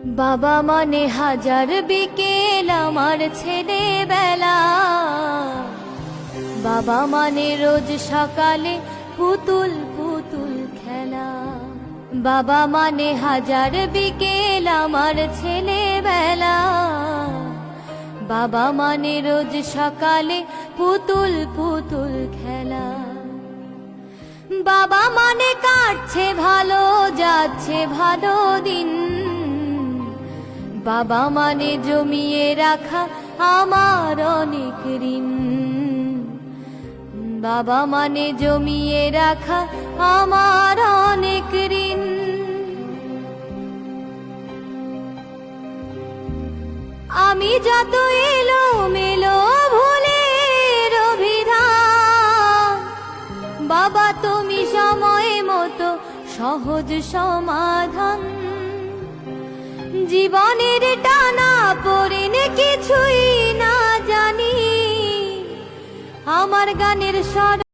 বাবা মানে হাজার বিকেল আমার ছেলেবেলা, বাবা মানে রোজ সকালে পুতুল পুতুল খেলা। বাবা মানে হাজার বিকেল আমার ছেলেবেলা, বাবা মানে রোজ সকালে পুতুল পুতুল খেলা। বাবা মানে কাটছে ভালো, যাচ্ছে ভালো দিন, বাবা মানে জমিয়ে রাখা আমার অনেক ঋণ। বাবা মানে জমিয়ে রাখা আমার অনেক ঋণ। আমি যত এলো মেলো ভুলের অভিধান, বাবা তুমি সময় মতো সহজ সমাধান। জীবনের টানা পড়েন কিছুই না জানি, আমার গানের স্বর